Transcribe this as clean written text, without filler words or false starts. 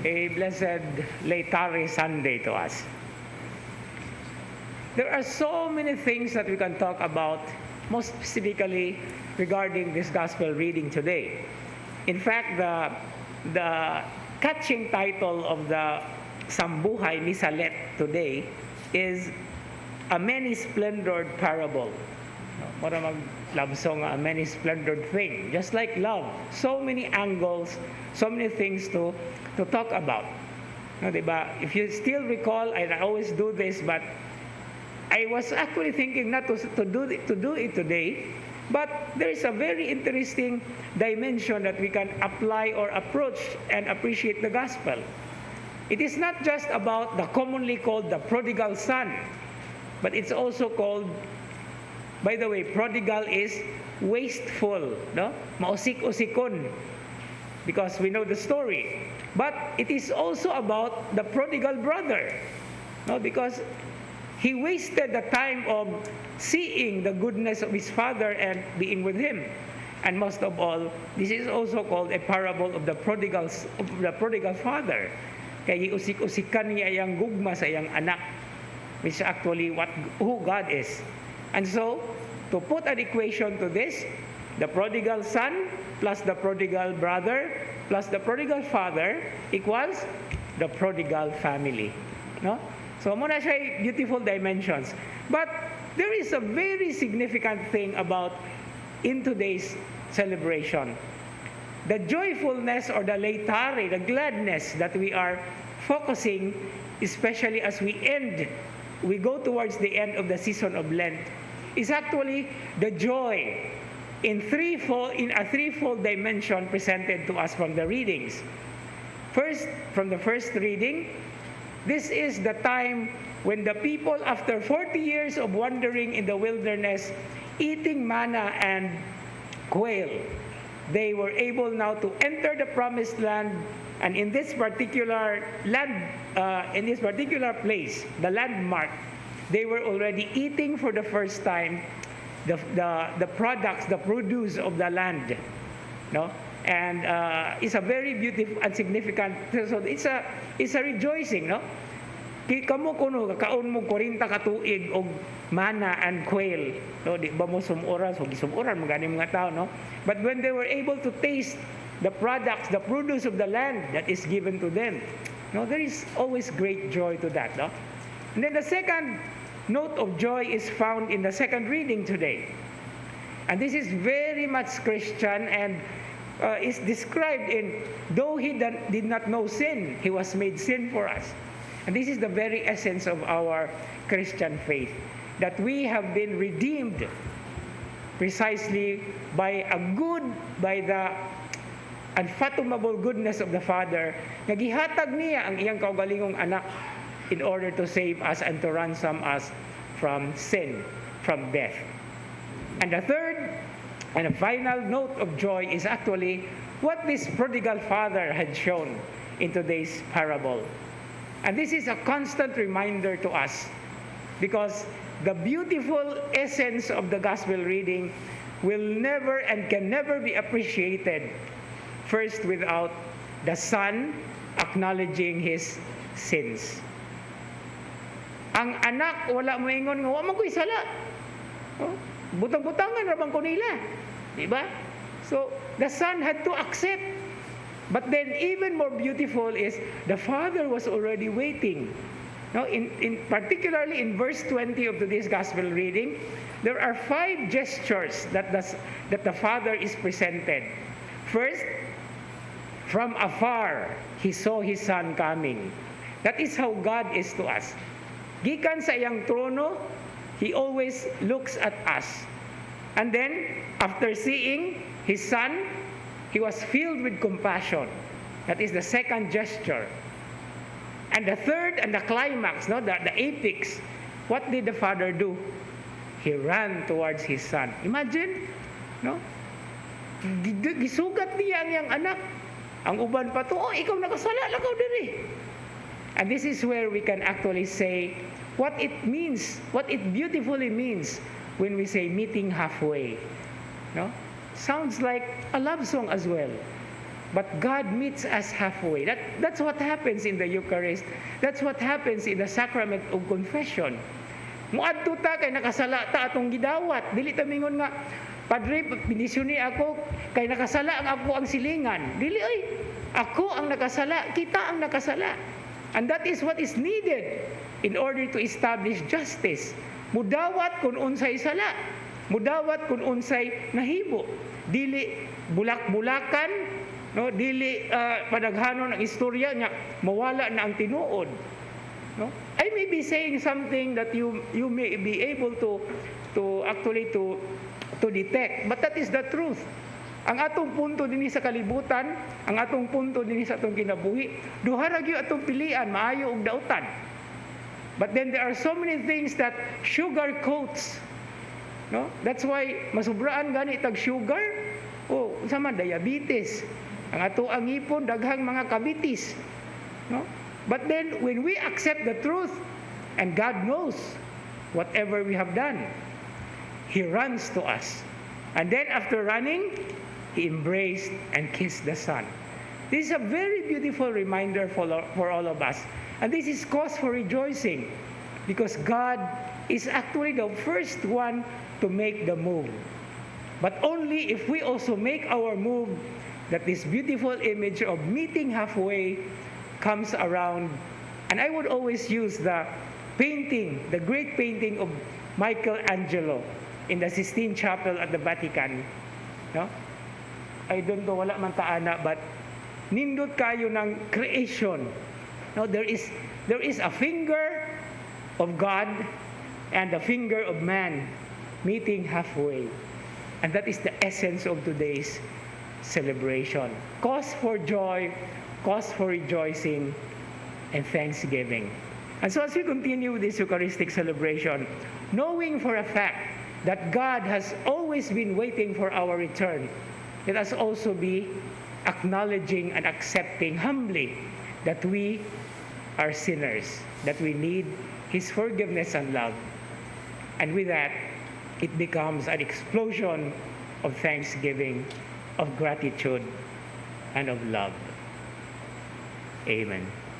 a blessed Laetare Sunday to us. There are so many things that we can talk about, most specifically regarding this gospel reading today. In fact, the catching title of the Sambuhay Misalet today is A Many-Splendored Parable. Para mag-love song, a many-splendored thing. Just like love, so many angles, so many things to talk about. No, diba? If you still recall, I always do this, but I was actually thinking not to do it today, but there is a very interesting dimension that we can apply or approach and appreciate the gospel. It is not just about the commonly called the prodigal son, but it's also called, by the way, prodigal is wasteful, no? Mausik-usikon, because we know the story. But it is also about the prodigal brother, no? Because he wasted the time of seeing the goodness of his father and being with him. And most of all, this is also called a parable of the prodigal father. Kaya usik-usikan niya iyang gugma sa iyang anak, which is actually who God is. And so, to put an equation to this, the prodigal son plus the prodigal brother plus the prodigal father equals the prodigal family. No? So, muna siya beautiful dimensions. But there is a very significant thing about in today's celebration. The joyfulness or the laetare, the gladness that we are focusing, especially as we go towards the end of the season of Lent, is actually the joy in a threefold dimension presented to us from the readings. First, from the first reading, this is the time when the people, after 40 years of wandering in the wilderness, eating manna and quail, they were able now to enter the promised land. And in this particular place, the landmark, they were already eating for the first time the products, the produce of the land, no? And it's a very beautiful and significant. So it's a rejoicing, no? Kamo kuno kaon mo 40 ka tuig og mana and quail, no? Di ba mo sumuoran, so gisumuoran magani mga tao, no? But when they were able to taste the products, the produce of the land that is given to them, no, there is always great joy to that, no? And then the second note of joy is found in the second reading today. And this is very much Christian and is described in, though he did not know sin, he was made sin for us. And this is the very essence of our Christian faith, that we have been redeemed precisely by the unfathomable goodness of the Father. Nagihatag niya ang iyang kaugalingong anak in order to save us and to ransom us from sin, from death. And the third and a final note of joy is actually what this prodigal father had shown in today's parable. And this is a constant reminder to us, because the beautiful essence of the gospel reading will never and can never be appreciated first without the son acknowledging his sins. Ang anak, wala mo ingon nga, wala mo ko'y sala. Oh, butang-butangan rabang ko nila. Diba? So, the son had to accept. But then, even more beautiful is, the father was already waiting. Now, particularly in verse 20 of today's gospel reading, there are 5 gestures that the father is presented. First, from afar, he saw his son coming. That is how God is to us. Gikan sa iyang trono, he always looks at us. And then, after seeing his son, he was filled with compassion. That is the second gesture. And the third and the climax, no, the apex, what did the father do? He ran towards his son. Imagine, no? Gisugat niya ang iyang anak. Ang uban pa to, oh, ikaw nakasala, lakaw diri. And this is where we can actually say what it means, what it beautifully means when we say meeting halfway. No? Sounds like a love song as well. But God meets us halfway. That's what happens in the Eucharist. That's what happens in the sacrament of confession. Muadto ta kay nakasala ta atong gidawat. Dili ta mingon nga, Padre, binisyoni ako kay nakasala ang silingan. Dili ay, ako ang nakasala, kita ang nakasala. And that is what is needed in order to establish justice. Mudawat kung unsay sala. Mudawat kung unsay nahibo. Dili bulak-bulakan, no? Dili padaghanon ang istorya nga mawala na ang tinuod. No? I may be saying something that you may be able to detect, but that is the truth. Ang atong punto dinhi sa kalibutan, ang atong punto dinhi sa atong kinabuhi, duha ra gyud atong pilian, maayo ug dautan. But then there are so many things that sugar coats. No? That's why masubraan gani tag sugar. Oh, sama diabetes. Ang ato ang ipon daghang mga kabitis. No? But then when we accept the truth, and God knows whatever we have done, He runs to us. And then after running, He embraced and kissed the Son. This is a very beautiful reminder for all of us. And this is cause for rejoicing, because God is actually the first one to make the move. But only if we also make our move, that this beautiful image of meeting halfway comes around. And I would always use the painting, the great painting of Michelangelo in the Sistine Chapel at the Vatican. No? I don't know, wala man taana, but nindot kayo ng creation. No, there is a finger of God and a finger of man meeting halfway. And that is the essence of today's celebration. Cause for joy, cause for rejoicing, and thanksgiving. And so as we continue this Eucharistic celebration, knowing for a fact that God has always been waiting for our return, let us also be acknowledging and accepting humbly that we are sinners, that we need His forgiveness and love. And with that, it becomes an explosion of thanksgiving, of gratitude, and of love. Amen.